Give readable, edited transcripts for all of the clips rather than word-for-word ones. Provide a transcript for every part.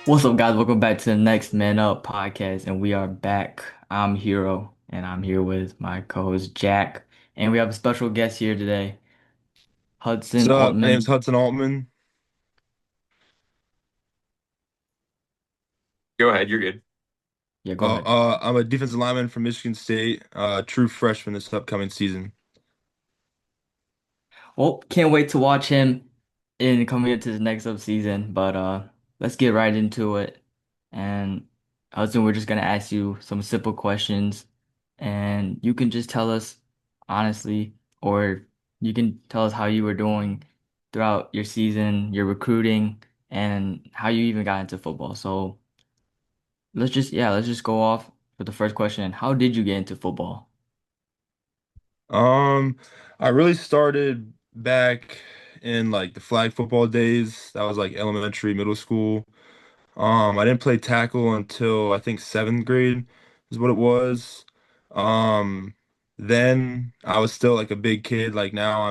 What's up, guys? Welcome back to the Next Man Up podcast, and we are back. I'm Hero, and I'm here with my co-host Jack, and we have a special guest here today, What's Hudson up? My name's Aultman. Hudson Aultman. Go ahead, you're good. Yeah, go ahead. I'm a defensive lineman from Michigan State, true freshman this upcoming season. Well, can't wait to watch him in coming into the next up season. But let's get right into it. And Hudson, we're just gonna ask you some simple questions, and you can just tell us honestly, or you can tell us how you were doing throughout your season, your recruiting, and how you even got into football. So let's just go off with the first question. How did you get into football? Um, I really started back in like the flag football days. That was like elementary, middle school. I didn't play tackle until I think seventh grade is what it was. Um, then I was still like a big kid. Like now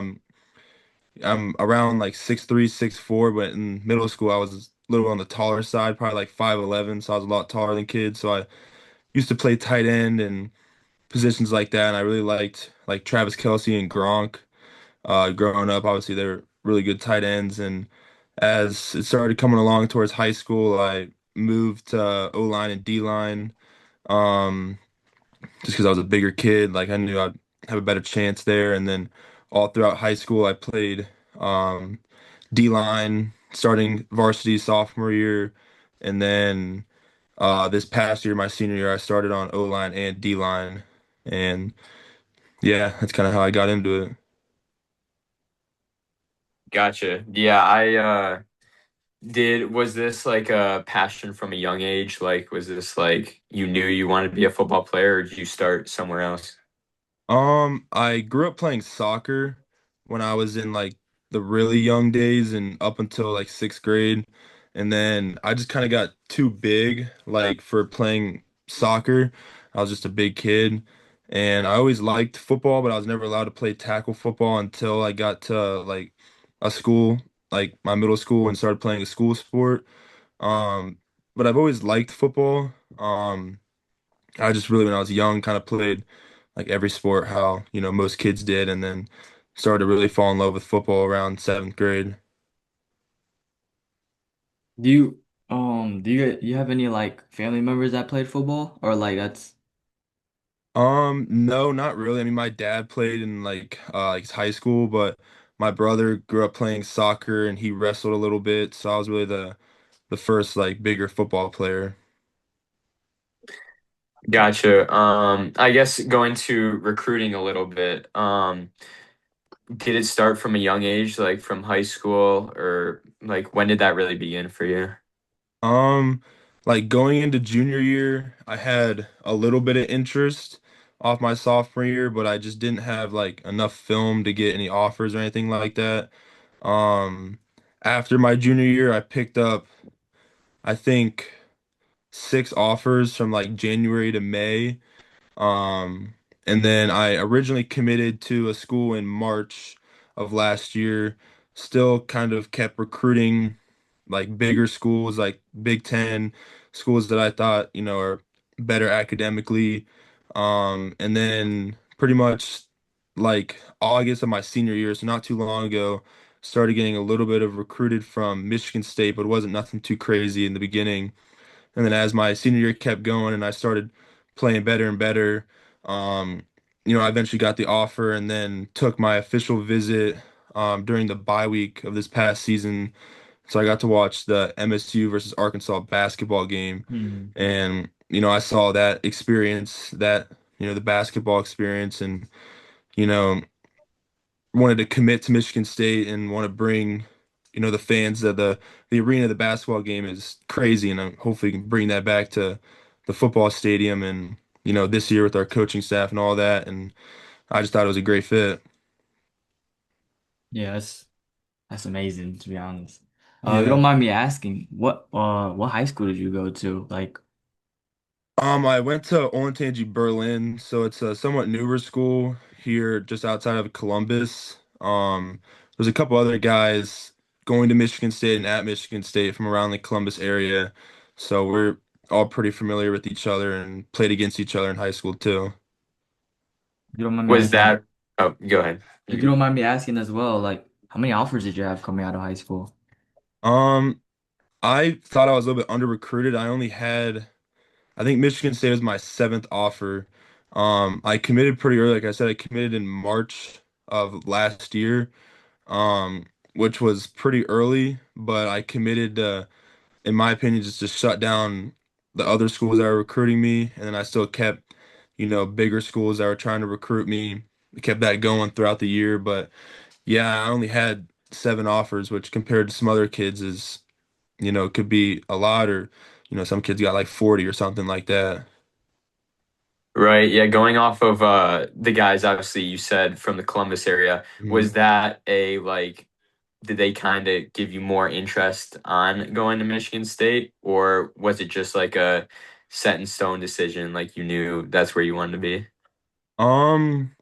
I'm around like 6'3", 6'4", but in middle school I was a little on the taller side, probably like 5'11", so I was a lot taller than kids. So I used to play tight end and positions like that, and I really liked like Travis Kelce and Gronk. Growing up, obviously they were really good tight ends, and as it started coming along towards high school, I moved to O-line and D-line. Um, just because I was a bigger kid, like I knew I'd have a better chance there. And then all throughout high school, I played um, D-line, starting varsity sophomore year, and then this past year, my senior year, I started on O-line and D-line, and yeah, that's kind of how I got into it. Gotcha. Yeah, I was this like a passion from a young age? Like, was this like you knew you wanted to be a football player, or did you start somewhere else? I grew up playing soccer when I was in like the really young days and up until like sixth grade. And then I just kind of got too big like for playing soccer. I was just a big kid. And I always liked football, but I was never allowed to play tackle football until I got to like a school, like my middle school, and started playing a school sport. Um, but I've always liked football. I just really, when I was young, kind of played like every sport how, most kids did, and then started to really fall in love with football around seventh grade. Do you have any like family members that played football or like that's No, not really. I mean, my dad played in like high school, but my brother grew up playing soccer and he wrestled a little bit, so I was really the first like bigger football player. Gotcha. I guess going to recruiting a little bit. Did it start from a young age, like from high school, or like when did that really begin for you? Um, like going into junior year, I had a little bit of interest off my sophomore year, but I just didn't have like enough film to get any offers or anything like that. Um, After my junior year, I picked up, I think, six offers from like January to May. Um, and then I originally committed to a school in March of last year. Still kind of kept recruiting like bigger schools, like Big Ten schools that I thought, are better academically. And then pretty much like August of my senior year, so not too long ago, started getting a little bit of recruited from Michigan State, but it wasn't nothing too crazy in the beginning. And then as my senior year kept going and I started playing better and better, um, I eventually got the offer and then took my official visit during the bye week of this past season. So I got to watch the MSU versus Arkansas basketball game. Hmm. And, I saw that experience, the basketball experience, and, you know, wanted to commit to Michigan State and want to bring, the fans of the arena, the basketball game is crazy, and I hopefully can bring that back to the football stadium and this year with our coaching staff and all that. And I just thought it was a great fit. Yeah, that's amazing to be honest. If you Yeah. don't mind me asking, what high school did you go to? Like, I went to Olentangy, Berlin, so it's a somewhat newer school here just outside of Columbus. There's a couple other guys going to Michigan State and at Michigan State from around the Columbus area. So we're all pretty familiar with each other and played against each other in high school too. If you don't mind me Was asking, that? Oh, go ahead. if you don't mind me asking as well, like how many offers did you have coming out of high school? Um, I thought I was a little bit under recruited. I think Michigan State was my seventh offer. I committed pretty early. Like I said, I committed in March of last year, um, which was pretty early, but I committed, in my opinion, just to shut down the other schools that were recruiting me. And then I still kept, bigger schools that were trying to recruit me. I kept that going throughout the year. But yeah, I only had seven offers, which compared to some other kids is, could be a lot, or, some kids got like 40 or something like that. Right, yeah, going off of the guys obviously you said from the Columbus area, was Mhm. that a like did they kind of give you more interest on going to Michigan State, or was it just like a set in stone decision, like you knew that's where you wanted to be? Um,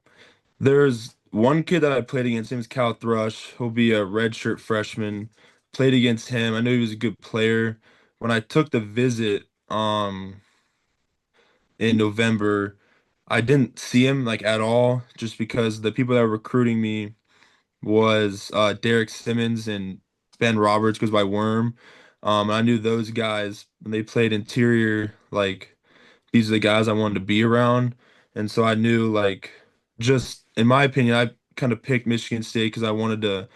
there's one kid that I played against. His name's Cal Thrush. He'll be a redshirt freshman. Played against him. I knew he was a good player. When I took the visit, in November, I didn't see him like at all, just because the people that were recruiting me was Derek Simmons and Ben Roberts goes by Worm. I knew those guys when they played interior, like these are the guys I wanted to be around. And so I knew, like, just in my opinion, I kind of picked Michigan State because I wanted to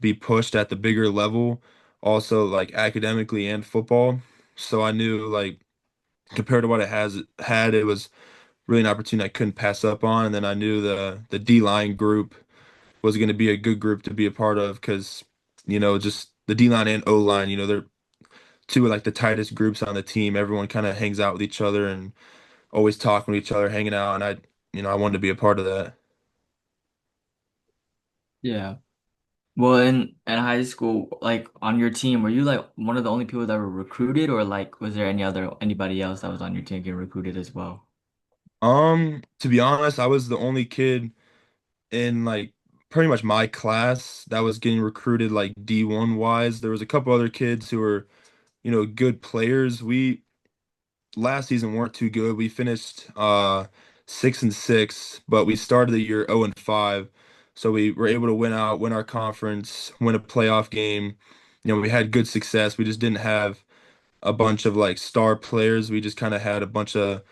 be pushed at the bigger level, also like academically and football. So I knew, like, compared to what it has had, it was really an opportunity I couldn't pass up on. And then I knew the D line group was going to be a good group to be a part of because, just the D line and O line, they're two of like the tightest groups on the team. Everyone kind of hangs out with each other and always talking with each other, hanging out, and I wanted to be a part of that. Yeah. Well, in high school, like on your team, were you like one of the only people that were recruited, or like was there anybody else that was on your team getting recruited as well? To be honest, I was the only kid in like pretty much my class that was getting recruited like D1 wise. There was a couple other kids who were, good players. We last season weren't too good. We finished 6-6, but we started the year 0-5. So we were able to win our conference, win a playoff game. We had good success. We just didn't have a bunch of like star players. We just kind of had a bunch of,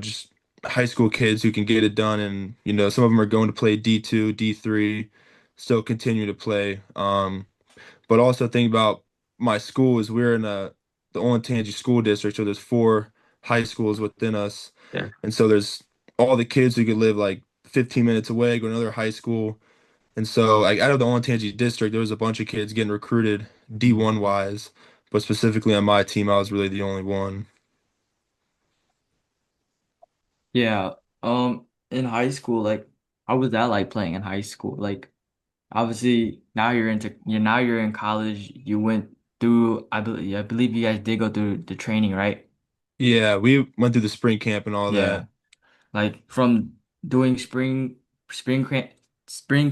just high school kids who can get it done. And, some of them are going to play D2, D3, still continue to play. But also think about my school is we're in the Olentangy school district, so there's four high schools within us. Yeah. And so there's all the kids who could live like 15 minutes away, go to another high school. And so, like, out of the Olentangy district, there was a bunch of kids getting recruited D1 wise, but specifically on my team, I was really the only one. Yeah. In high school, like how was that like playing in high school? Like obviously now you're in college. You went through I believe you guys did go through the training, right? Yeah, we went through the spring camp and all Yeah. that. Like from doing spring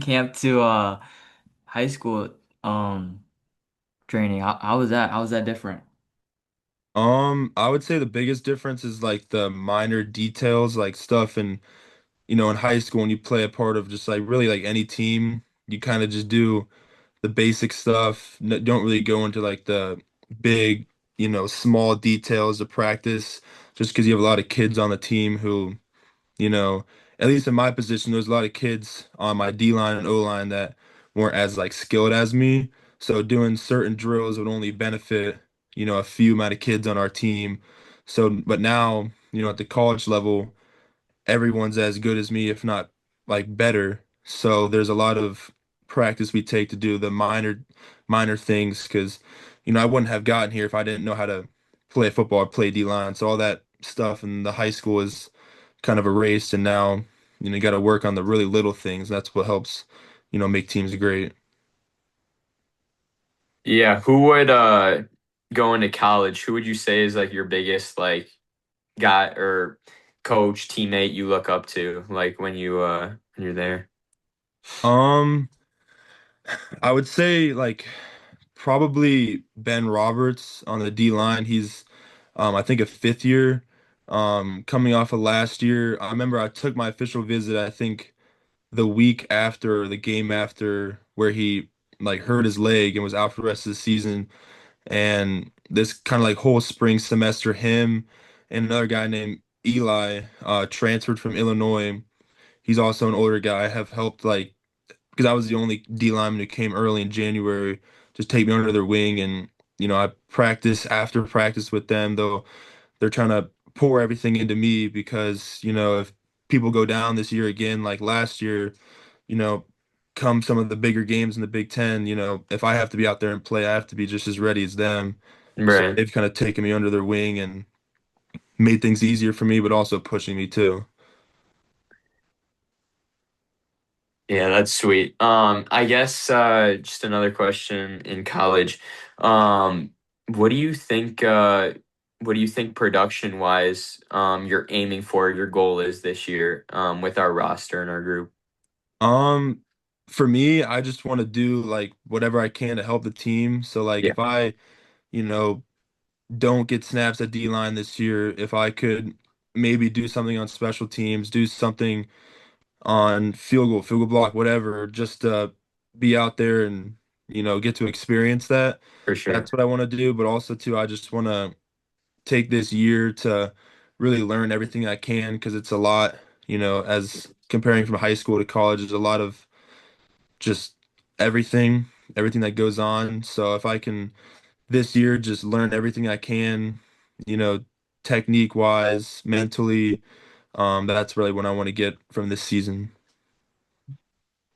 camp to high school training. How was that? How was that different? I would say the biggest difference is like the minor details, like stuff and in high school when you play a part of just like really like any team, you kind of just do the basic stuff. Don't really go into like the big, small details of practice just because you have a lot of kids on the team who, you know, at least in my position, there's a lot of kids on my D line and O line that weren't as like skilled as me. So doing certain drills would only benefit, a few amount of kids on our team. So, but now, at the college level, everyone's as good as me, if not like better. So there's a lot of practice we take to do the minor things because, I wouldn't have gotten here if I didn't know how to play football or play D line. So all that stuff in the high school is kind of erased, and now, you got to work on the really little things. That's what helps, make teams great. Yeah, who would go into college? Who would you say is like your biggest like guy or coach, teammate you look up to like when you're there? Um, I would say like probably Ben Roberts on the D line. He's I think a fifth year. Coming off of last year, I remember I took my official visit, I think the week after or the game after where he like hurt his leg and was out for the rest of the season. And this kind of like whole spring semester, him and another guy named Eli transferred from Illinois. He's also an older guy. Have helped like because I was the only D lineman who came early in January, just take me under their wing and I practice after practice with them, though they're trying to pour everything into me because, if people go down this year again, like last year, you know, come some of the bigger games in the Big Ten, if I have to be out there and play, I have to be just as ready as them. So Right. they've kind of taken me under their wing and made things easier for me, but also pushing me too. Yeah, that's sweet. I guess just another question in college. Um, what do you think what do you think production wise you're aiming for, your goal is this year with our roster and our group? Um, for me, I just want to do like whatever I can to help the team. So like Yeah, if I, you know, don't get snaps at D line this year, if I could maybe do something on special teams, do something on field goal block, whatever, just be out there and get to experience that. for sure. That's what I want to do. But also too, I just want to take this year to really learn everything I can because it's a lot, as comparing from high school to college, there's a lot of just everything, everything that goes on. So if I can this year just learn everything I can, you know, technique wise, mentally, that's really what I want to get from this season.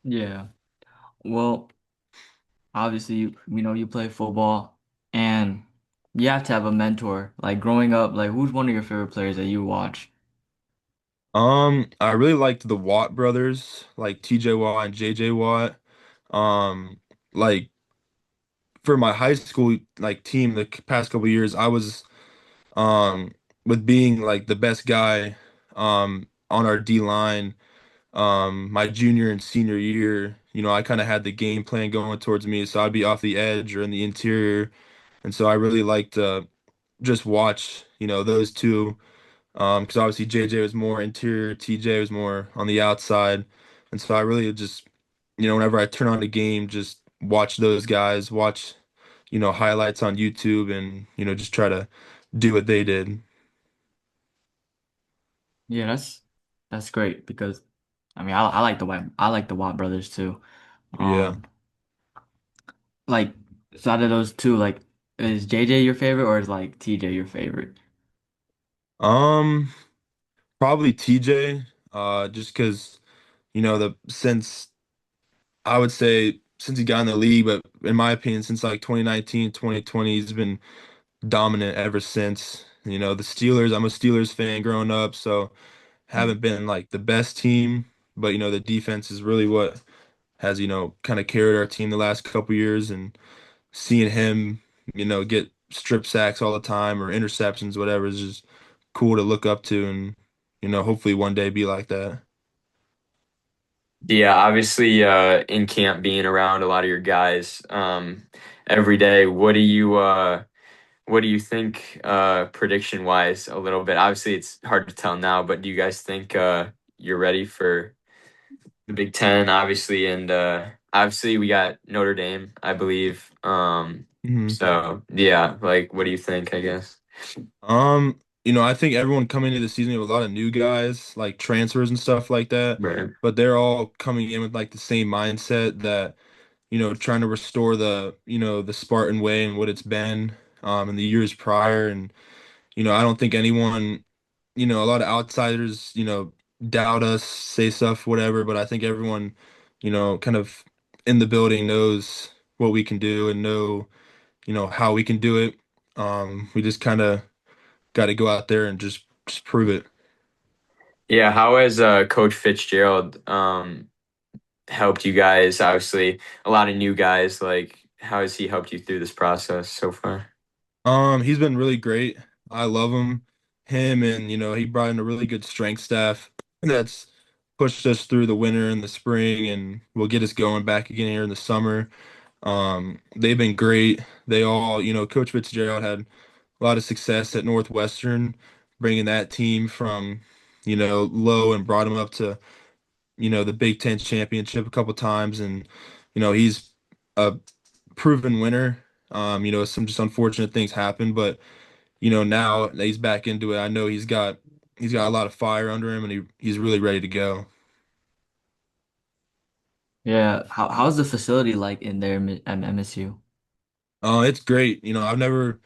Yeah. Well, obviously, we know you play football, and you have to have a mentor. Like growing up, like who's one of your favorite players that you watch? I really liked the Watt brothers, like TJ Watt and JJ Watt. Um, like for my high school like team the past couple years, I was with being like the best guy on our D line my junior and senior year, I kind of had the game plan going towards me, so I'd be off the edge or in the interior, and so I really liked to just watch, those two, because obviously JJ was more interior, TJ was more on the outside, and so I really just, whenever I turn on the game, just watch those guys, watch, highlights on YouTube, and just try to do what they did. Yeah, that's great because I mean I like the Watt brothers too. Yeah. Um, like so out of those two, like is JJ your favorite or is like TJ your favorite? Um, Probably TJ, just because. The since I would say since he got in the league, but in my opinion, since like 2019, 2020, he's been dominant ever since. The Steelers, I'm a Steelers fan growing up, so haven't been like the best team, but the defense is really what has, kind of carried our team the last couple years and seeing him, get strip sacks all the time or interceptions, whatever, is just cool to look up to and, hopefully one day be like that. Yeah, obviously in camp being around a lot of your guys every day, what do you think prediction wise a little bit? Obviously it's hard to tell now, but do you guys think you're ready for the Big Ten, obviously, and obviously we got Notre Dame, I believe. Mhm. So yeah, like what do you think, I guess? I think everyone coming into the season with a lot of new guys, like transfers and stuff like that, Right. but they're all coming in with like the same mindset that, trying to restore the Spartan way and what it's been in the years prior. And, I don't think anyone, a lot of outsiders, doubt us, say stuff, whatever, but I think everyone, kind of in the building knows what we can do and know, how we can do it. We just kind of got to go out there and just prove it. Yeah, how has Coach Fitzgerald helped you guys? Obviously, a lot of new guys. Like, how has he helped you through this process so far? He's been really great. I love him. Him and he brought in a really good strength staff that's pushed us through the winter and the spring and will get us going back again here in the summer. They've been great. They all, Coach Fitzgerald had a lot of success at Northwestern, bringing that team from, low and brought them up to, the Big Ten championship a couple times. And, he's a proven winner. Some just unfortunate things happen, but, now that he's back into it, I know he's got a lot of fire under him and he's really ready to go. Yeah. How's the facility like in there at MSU? It's great. I've never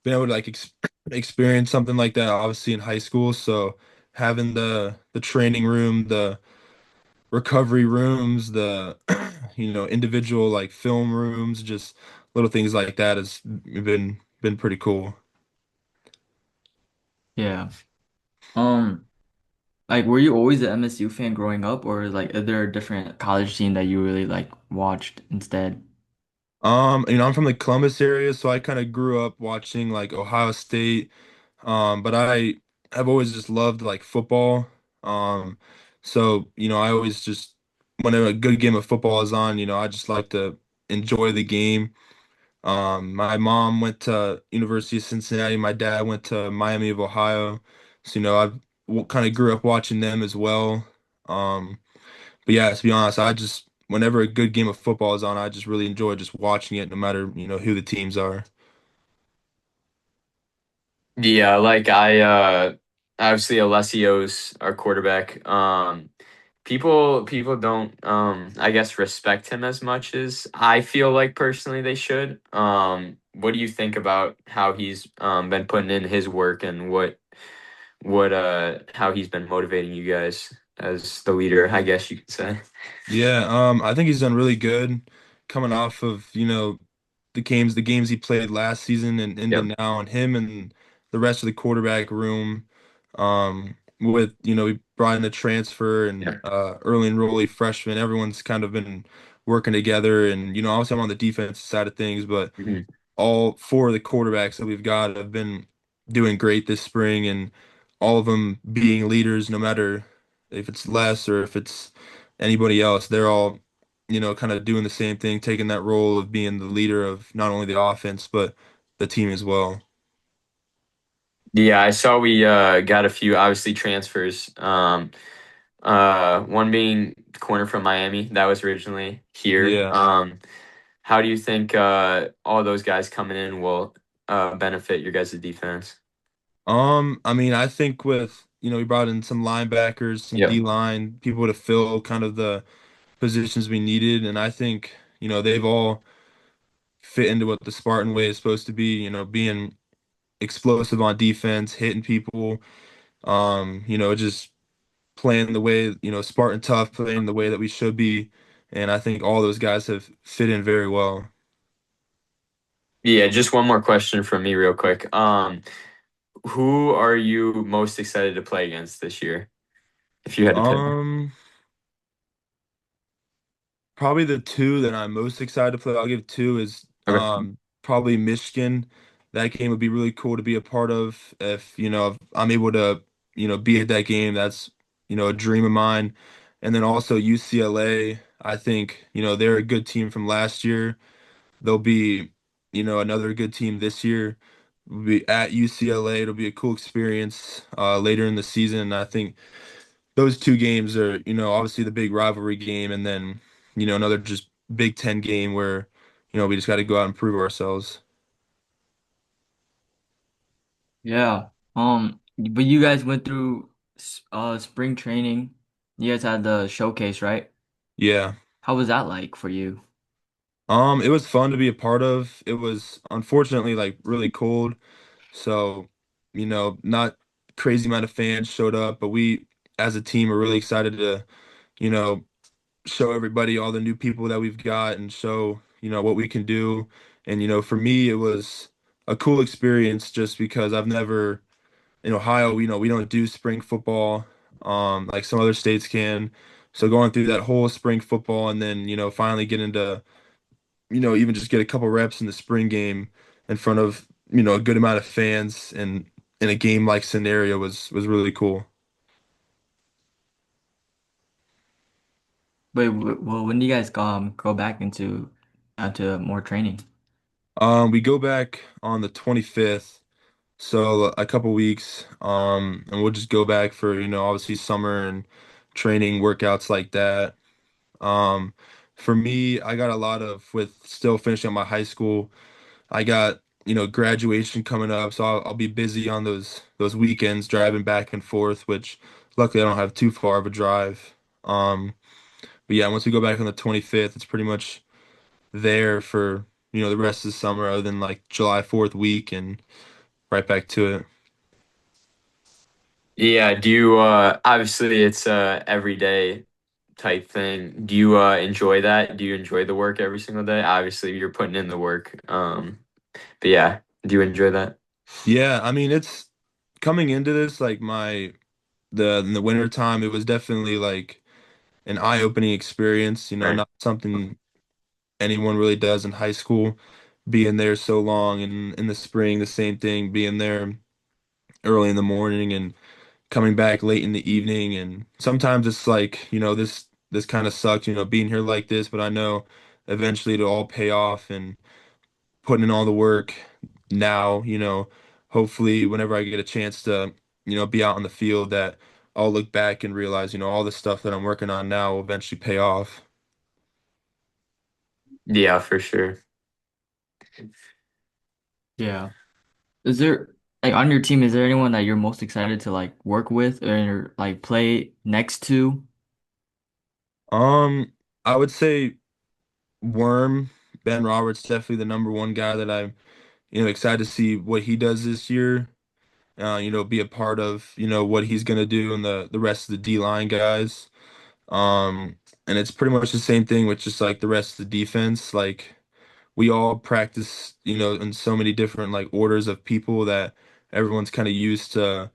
been able to like experience something like that obviously in high school. So having the training room, the recovery rooms, the individual like film rooms, just little things like that has been pretty cool. Yeah. Um, like were you always an MSU fan growing up, or like is there a different college team that you really like watched instead? I'm from the Columbus area, so I kind of grew up watching like Ohio State. But I have always just loved like football. Um, so I always just whenever a good game of football is on, I just like to enjoy the game. My mom went to University of Cincinnati. My dad went to Miami of Ohio. So, I kind of grew up watching them as well. Um, but yeah, to be honest, I just whenever a good game of football is on, I just really enjoy just watching it, no matter, who the teams are. Yeah, like obviously Alessio's our quarterback. People don't I guess respect him as much as I feel like personally they should. What do you think about how he's been putting in his work and what how he's been motivating you guys as the leader, I guess you could say. Yeah, I think he's done really good coming off of, the games he played last season and into Yep. now, and him and the rest of the quarterback room, with, we brought in a transfer and Yep. early enrollee freshman. Everyone's kind of been working together, and, obviously I'm on the defense side of things, but Mhm. all four of the quarterbacks that we've got have been doing great this spring, and all of them being leaders, no matter if it's Les or if it's anybody else. They're all, kind of doing the same thing, taking that role of being the leader of not only the offense, but the team as well. Yeah, I saw we got a few obviously transfers. One being the corner from Miami that was originally here. Yeah. How do you think all those guys coming in will benefit your guys' defense? I mean, I think with, we brought in some linebackers, some Yep. D-line, people to fill kind of the positions we needed, and I think, they've all fit into what the Spartan way is supposed to be, being explosive on defense, hitting people, just playing the way, Spartan tough, playing the way that we should be. And I think all those guys have fit in very well. Yeah, just one more question from me real quick. Who are you most excited to play against this year, if you had to pick? Um, Probably the two that I'm most excited to play, I'll give two, is Okay. probably Michigan. That game would be really cool to be a part of. If I'm able to, be at that game, that's, a dream of mine. And then also UCLA, I think, they're a good team from last year. They'll be, another good team this year. We'll be at UCLA. It'll be a cool experience later in the season. I think those two games are, obviously the big rivalry game, and then, another just Big Ten game where, we just got to go out and prove ourselves. Yeah. But you guys went through spring training. You guys had the showcase, right? Yeah. How was that like for you? It was fun to be a part of. It was unfortunately like really cold, so, not crazy amount of fans showed up, but we as a team are really excited to, you know, show everybody all the new people that we've got and show, what we can do. And, for me, it was a cool experience just because I've never, in Ohio, we don't do spring football, like some other states can. So going through that whole spring football and then, finally get into, even just get a couple reps in the spring game in front of, a good amount of fans and in a game like scenario was really cool. But well, when do you guys go back into more training? We go back on the 25th. So a couple weeks, and we'll just go back for, obviously summer and training workouts like that. Um, for me, I got a lot of with still finishing up my high school. I got, graduation coming up, so I'll be busy on those weekends driving back and forth, which luckily I don't have too far of a drive. Um, but yeah, once we go back on the 25th, it's pretty much there for, the rest of the summer other than like July 4th week and right back to it. Yeah, do you obviously it's a everyday type thing. Do you enjoy that? Do you enjoy the work every single day? Obviously you're putting in the work. But yeah, do you enjoy that? Yeah, I mean it's coming into this like the in the winter time it was definitely like an eye-opening experience, Right. not something anyone really does in high school, being there so long and in the spring the same thing, being there early in the morning and coming back late in the evening and sometimes it's like, this kind of sucks, being here like this, but I know eventually it'll all pay off and putting in all the work now, hopefully whenever I get a chance to, be out in the field that I'll look back and realize, all the stuff that I'm working on now will eventually pay off. Yeah, for sure. Yeah. Is there like on your team, is there anyone that you're most excited to like work with or like play next to? Um, I would say Worm, Ben Roberts, definitely the number one guy that I'm, excited to see what he does this year. Be a part of, what he's gonna do and the rest of the D line guys. Um, and it's pretty much the same thing with just like the rest of the defense. Like we all practice, in so many different like orders of people that everyone's kind of used to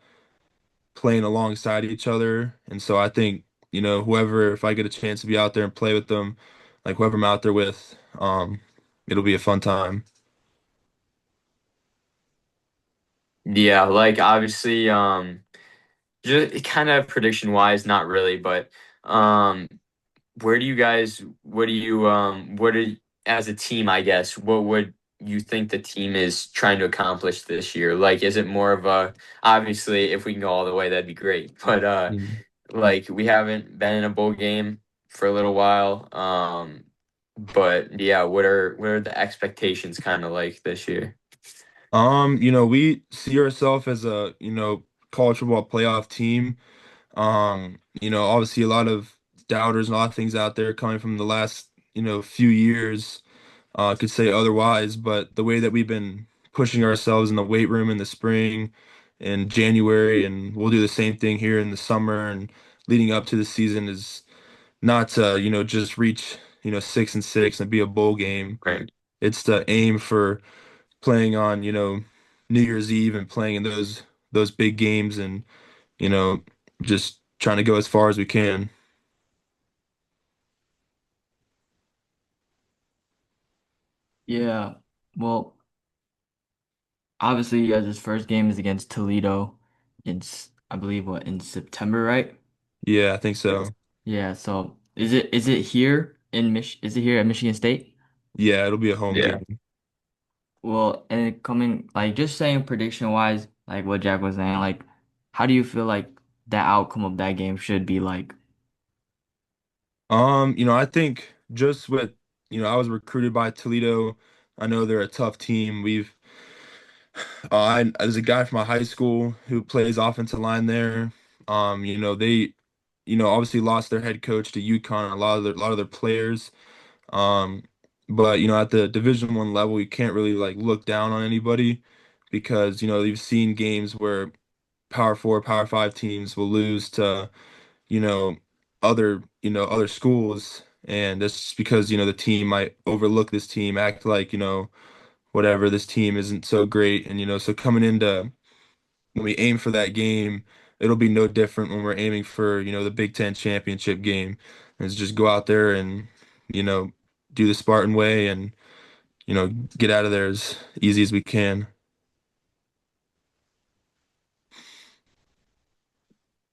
playing alongside each other. And so I think, whoever, if I get a chance to be out there and play with them, like whoever I'm out there with, it'll be a fun time. Yeah, like obviously just kind of prediction wise, not really, but um where do you guys what do you what are as a team, I guess, what would you think the team is trying to accomplish this year? Like is it more of a obviously if we can go all the way that'd be great. But Mm. like we haven't been in a bowl game for a little while. But yeah, what are the expectations kind of like this year? We see ourselves as a, college football playoff team. Obviously a lot of doubters and a lot of things out there coming from the last, few years could say otherwise, but the way that we've been pushing ourselves in the weight room in the spring and January, and we'll do the same thing here in the summer and leading up to the season is not to, just reach, 6-6 and be a bowl game. Right. It's to aim for playing on, New Year's Eve and playing in those big games and, you know, just trying to go as far as we can. Yeah. Well, obviously you guys' first game is against Toledo I believe what in September, right? Yeah, I think so. Yeah, so is it here in is it here at Michigan State? Yeah, it'll be a home Yeah. game. Well, and coming like just saying prediction wise, like what Jack was saying, like how do you feel like the outcome of that game should be like? I think just with, I was recruited by Toledo. I know they're a tough team. There's a guy from my high school who plays offensive line there. They, obviously lost their head coach to UConn, a lot of their players. Um, but at the Division 1 level, you can't really like look down on anybody because, you've seen games where Power 4, Power 5 teams will lose to, you know, other schools, and that's just because, the team might overlook this team, act like, whatever, this team isn't so great. And, so coming into when we aim for that game, it'll be no different when we're aiming for, the Big Ten championship game. And it's just go out there and, you know, do the Spartan way and, get out of there as easy as we can.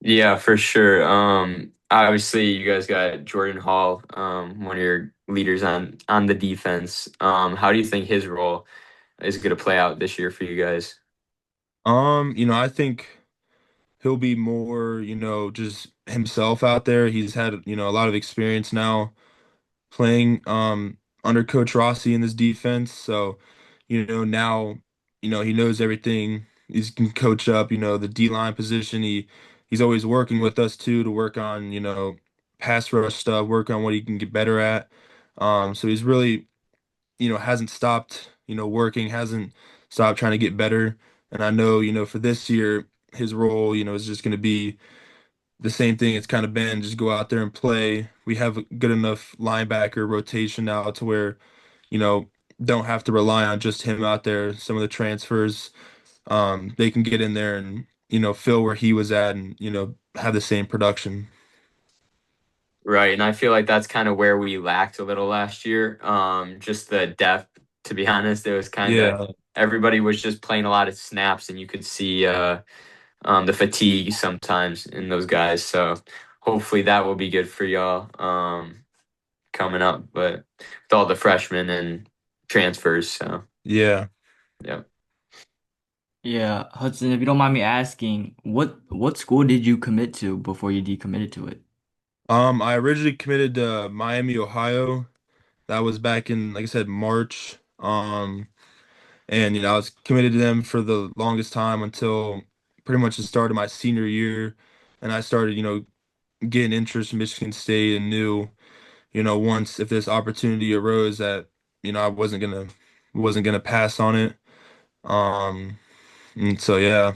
Yeah, for sure. Obviously, you guys got Jordan Hall, one of your leaders on the defense. How do you think his role is going to play out this year for you guys? I think he'll be more, just himself out there. He's had, a lot of experience now playing under Coach Rossi in this defense. So, now, he knows everything. He can coach up, the D-line position. He's always working with us too to work on, pass rush stuff, work on what he can get better at. So he's really, hasn't stopped, working, hasn't stopped trying to get better. And I know, for this year, his role, is just going to be the same thing it's kind of been, just go out there and play. We have a good enough linebacker rotation now to where, you know, don't have to rely on just him out there. Some of the transfers, they can get in there and, fill where he was at and, have the same production. Right, and I feel like that's kind of where we lacked a little last year. Just the depth, to be honest. It was kind of Yeah. everybody was just playing a lot of snaps, and you could see the fatigue sometimes in those guys. So hopefully that will be good for y'all coming up. But with all the freshmen and transfers, so Yeah. yeah. Yeah, Hudson, if you don't mind me asking, what school did you commit to before you decommitted to it? I originally committed to Miami, Ohio. That was back in, like I said, March. And I was committed to them for the longest time until pretty much the start of my senior year, and I started, getting interest in Michigan State and knew, once if this opportunity arose that, I wasn't gonna pass on it. And so yeah.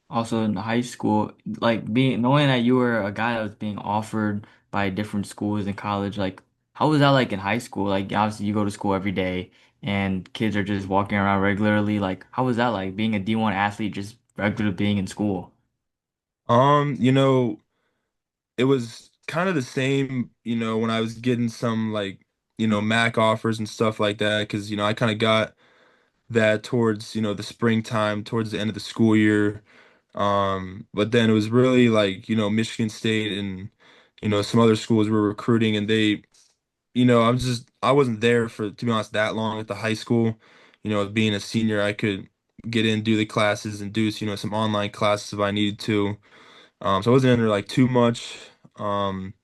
Also in high school, like being knowing that you were a guy that was being offered by different schools in college, like how was that like in high school? Like obviously you go to school every day and kids are just walking around regularly. Like how was that like being a D1 athlete just regular being in school? Um, you know, it was kind of the same, when I was getting some like, Mac offers and stuff like that, because I kind of got that towards, the springtime, towards the end of the school year. But then it was really like, Michigan State and, some other schools were recruiting and they, I wasn't there for, to be honest, that long at the high school. Being a senior, I could get in, do the classes and do, some online classes if I needed to. So I wasn't in there like too much. Um,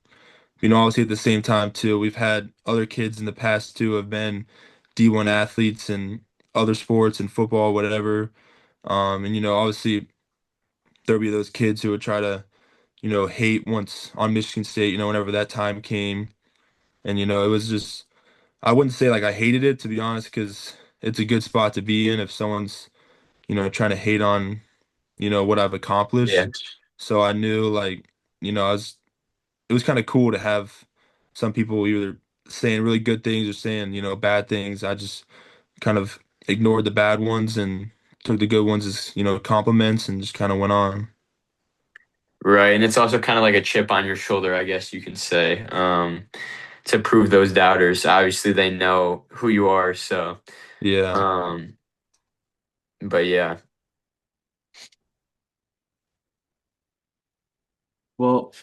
Obviously at the same time too, we've had other kids in the past too have been D1 athletes and other sports and football, whatever. And obviously there'll be those kids who would try to, hate once on Michigan State, whenever that time came. And it was just I wouldn't say like I hated it to be honest, because it's a good spot to be in if someone's, trying to hate on, what I've Yeah. accomplished. So I knew like, I was it was kind of cool to have some people either saying really good things or saying, bad things. I just kind of ignored the bad ones and took the good ones as, compliments and just kind of went on. Right, and it's also kind of like a chip on your shoulder, I guess you can say, to prove those doubters. Obviously, they know who you are, so. Yeah. Um, but yeah, Well,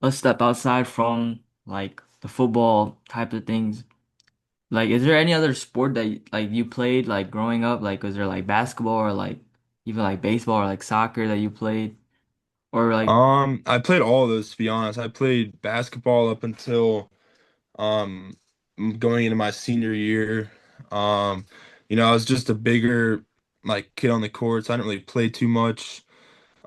let's step outside from like the football type of things. Like, is there any other sport that like you played like growing up? Like, was there like basketball or like even like baseball or like soccer that you played? Or like, I played all of those to be honest. I played basketball up until um going into my senior year. Um, I was just a bigger like kid on the court, so I didn't really play too much.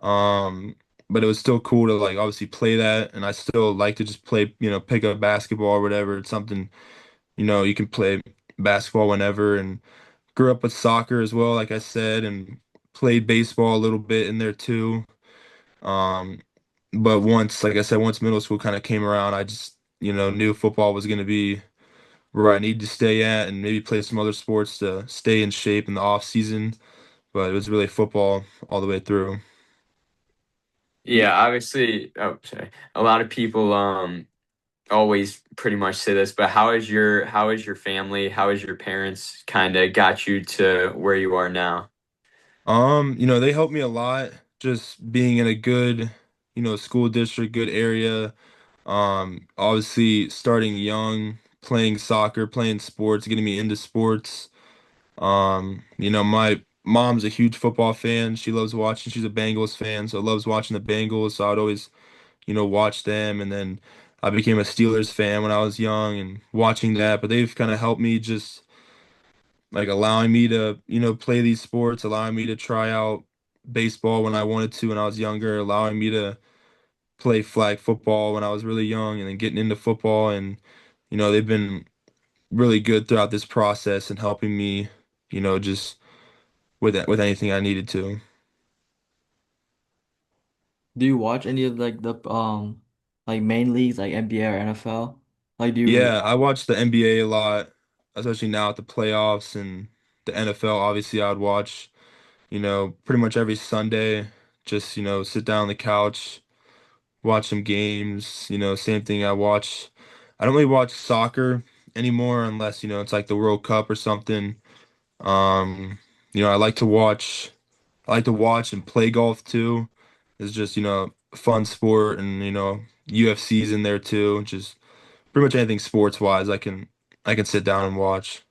Um, but it was still cool to like obviously play that, and I still like to just play, pick up basketball or whatever. It's something, you can play basketball whenever, and grew up with soccer as well, like I said, and played baseball a little bit in there too. Um, but once, like I said, once middle school kind of came around, I just, knew football was going to be where I needed to stay at and maybe play some other sports to stay in shape in the off season. But it was really football all the way through. yeah. Obviously, oh, sorry. A lot of people always pretty much say this, but how is your family, how is your parents kind of got you to where you are now? They helped me a lot just being in a good, school district, good area. Obviously starting young, playing soccer, playing sports, getting me into sports. My mom's a huge football fan. She loves watching. She's a Bengals fan, so loves watching the Bengals. So I'd always, watch them. And then I became a Steelers fan when I was young and watching that. But they've kind of helped me just like allowing me to, play these sports, allowing me to try out baseball when I wanted to when I was younger, allowing me to play flag football when I was really young, and then getting into football. And, they've been really good throughout this process and helping me, just with anything I needed to. Do you watch any of like the like main leagues like NBA or NFL? Like do you Yeah, I watch the NBA a lot, especially now at the playoffs and the NFL. Obviously, I would watch, pretty much every Sunday. Just, sit down on the couch, watch some games. Same thing. I don't really watch soccer anymore unless, it's like the World Cup or something. Um, I like to watch and play golf too. It's just, a fun sport, and, UFC's in there too. Just pretty much anything sports wise I can sit down and watch.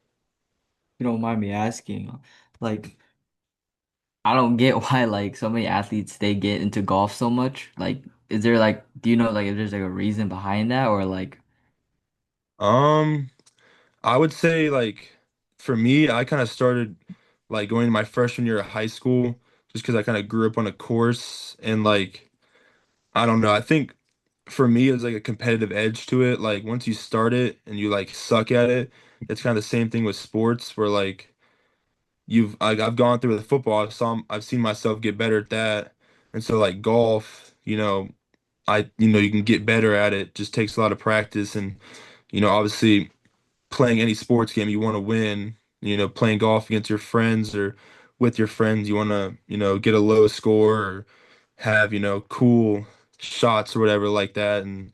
you don't mind me asking? Like I don't get why like so many athletes they get into golf so much. Like is there like do you know like if there's like a reason behind that or like Um, I would say like for me, I kind of started like going to my freshman year of high school just because I kind of grew up on a course, and like I don't know, I think for me it's like a competitive edge to it. Like once you start it and you like suck at it, it's kind of the same thing with sports where like I've gone through with football, I've seen myself get better at that. And so like golf, you can get better at it. Just takes a lot of practice, and obviously playing any sports game you want to win. Playing golf against your friends or with your friends, you want to, get a low score or have, cool shots or whatever like that. And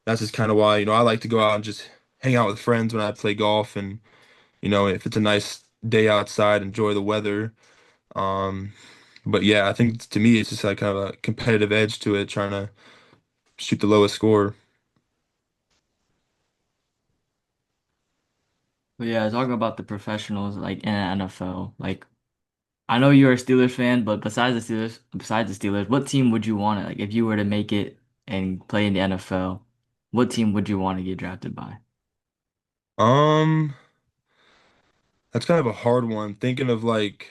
that's just kind of why, I like to go out and just hang out with friends when I play golf. And, if it's a nice day outside, enjoy the weather. Um, but yeah, I think to me, it's just like kind of a competitive edge to it, trying to shoot the lowest score. but yeah, talking about the professionals like in the NFL, like I know you're a Steelers fan, but besides the Steelers, what team would you want to like if you were to make it and play in the NFL, what team would you want to get drafted by? Um, that's kind of a hard one. Thinking of like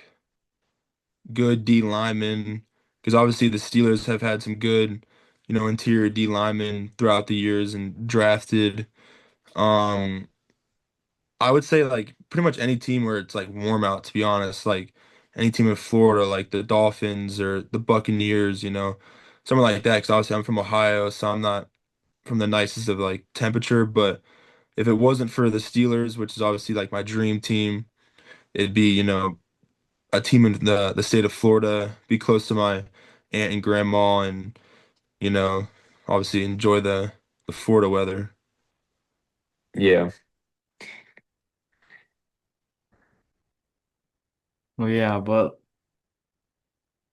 good D linemen, because obviously the Steelers have had some good, interior D linemen throughout the years and drafted. Um, I would say like pretty much any team where it's like warm out, to be honest. Like any team in Florida, like the Dolphins or the Buccaneers, something like that. Because obviously I'm from Ohio, so I'm not from the nicest of like temperature. But if it wasn't for the Steelers, which is obviously like my dream team, it'd be, a team in the state of Florida, be close to my aunt and grandma, and you know, obviously enjoy the Florida weather. Yeah. Well, yeah, but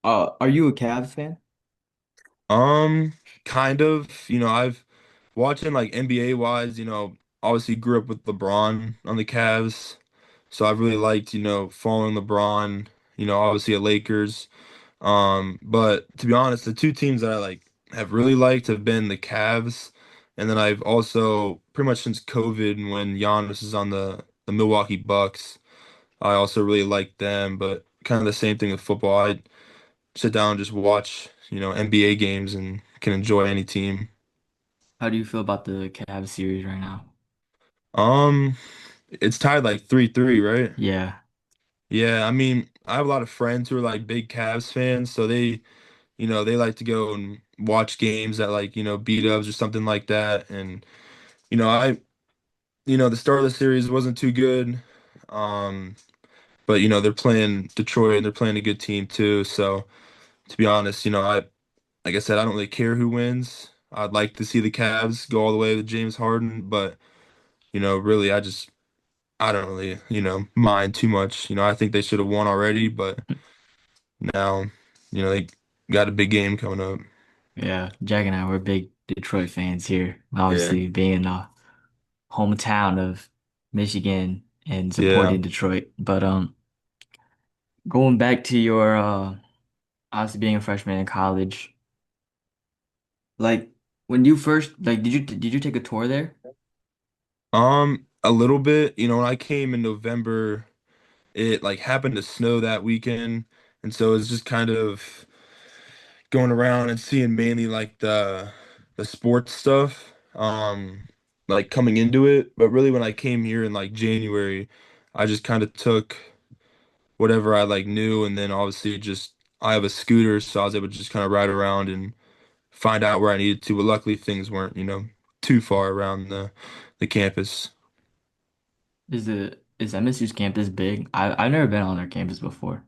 are you a Cavs fan? Um, kind of, I've watching like NBA wise, obviously grew up with LeBron on the Cavs, so I've really liked, following LeBron, obviously at Lakers. But to be honest, the two teams that I like have really liked have been the Cavs, and then I've also pretty much since COVID when Giannis is on the Milwaukee Bucks, I also really like them. But kind of the same thing with football. I sit down and just watch, NBA games and can enjoy any team. How do you feel about the Cavs series right now? Um, it's tied like 3-3, right? Yeah. Yeah, I mean, I have a lot of friends who are like big Cavs fans, so they like to go and watch games at like, beat-ups or something like that. And, you know, I, the start of the series wasn't too good. Um, but they're playing Detroit and they're playing a good team too. So to be honest, like I said, I don't really care who wins. I'd like to see the Cavs go all the way with James Harden, but really I don't really, mind too much. I think they should have won already, but now, they got a big game coming up. Yeah, Jack and I were big Detroit fans here. Yeah. Obviously, being the hometown of Michigan and Yeah. supporting Detroit. But Going back to your obviously being a freshman in college, like when you first like did you take a tour there? A little bit, when I came in November, it like happened to snow that weekend, and so it's just kind of going around and seeing mainly like the sports stuff, like coming into it. But really, when I came here in like January, I just kind of took whatever I like knew, and then obviously just I have a scooter, so I was able to just kind of ride around and find out where I needed to. But luckily, things weren't, too far around the campus. Is MSU's campus big? I've never been on their campus before.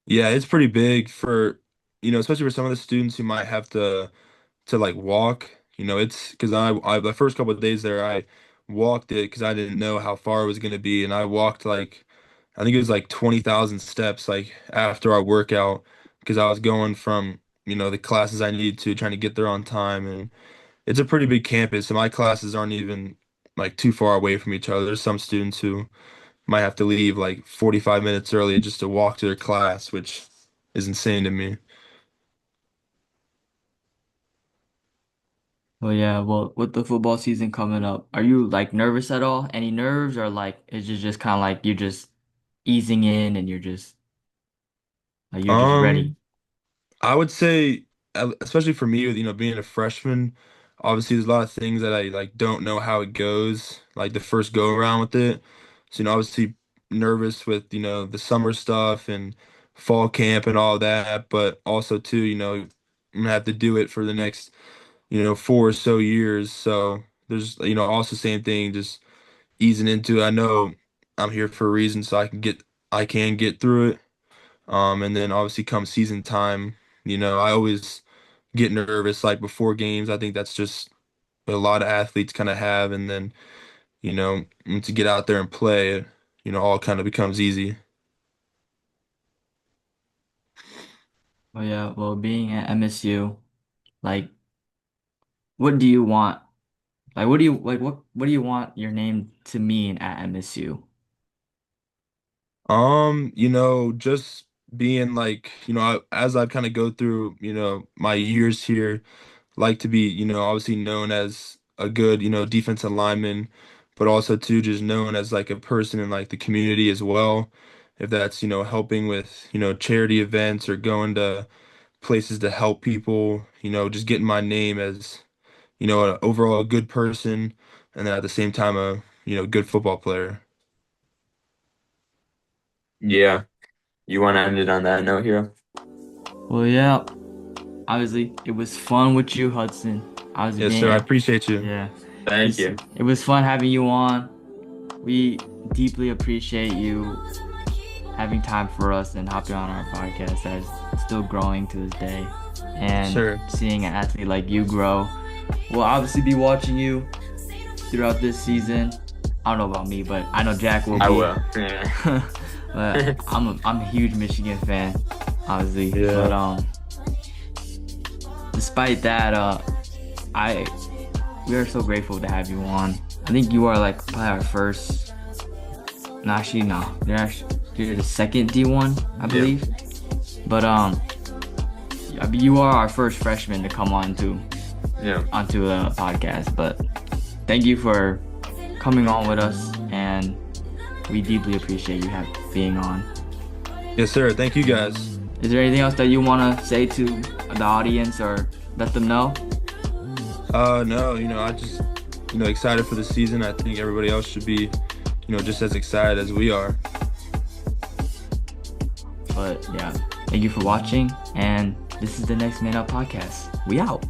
Yeah, it's pretty big for, especially for some of the students who might have to like walk. It's because I the first couple of days there I walked it because I didn't know how far it was gonna be, and I walked like I think it was like 20,000 steps like after our workout because I was going from the classes I needed to trying to get there on time, and it's a pretty big campus, and my classes aren't even like too far away from each other. There's some students who might have to leave like 45 minutes early just to walk to their class, which is insane to me. Well, yeah, well, with the football season coming up, are you like nervous at all? Any nerves or like is it just kind of like you're just easing in and you're just ready? Um, I would say, especially for me, with being a freshman, obviously there's a lot of things that I like don't know how it goes, like the first go around with it. So obviously nervous with the summer stuff and fall camp and all that, but also too, I'm gonna have to do it for the next 4 or so years. So there's also same thing, just easing into it. I know I'm here for a reason, so I can get through it. And then obviously come season time, I always get nervous like before games. I think that's just what a lot of athletes kind of have. And then, to get out there and play, all kind of becomes easy. Oh yeah, well, being at MSU, like what do you want? Like what do you want your name to mean at MSU? Just being like, as I've kind of go through, my years here, like to be, obviously known as a good, defensive lineman, but also too just known as like a person in like the community as well. If that's, helping with, charity events or going to places to help people, just getting my name as, overall a good person and then at the same time a, good football player. Yeah. You want to end it on that note here? Well, yeah, obviously it was fun with you, Hudson. Obviously Yes, sir. I being appreciate you. yeah, Thank you. it was fun having you on. We deeply appreciate you having time for us and hopping on our podcast that's still growing to this day. And Sure. seeing an athlete like you grow. We'll obviously be watching you throughout this season. I don't know about me, but I know Jack will I be. will. Yeah. But I'm a huge Michigan fan, obviously. But Yeah. despite that, I we are so grateful to have you on. I think you are like probably our first. No, actually, no. You're the second D1, I Yeah. believe. But I mean, you are our first freshman to come Yeah. onto the podcast. But thank you for coming on with us, and we deeply appreciate you being on. Yes, sir. Thank you guys. Is there anything else that you want to say to the audience or let them know? No, I just, excited for the season. I think everybody else should be, just as excited as we are. But yeah, thank you for watching, and this is the Next Man Up podcast. We out.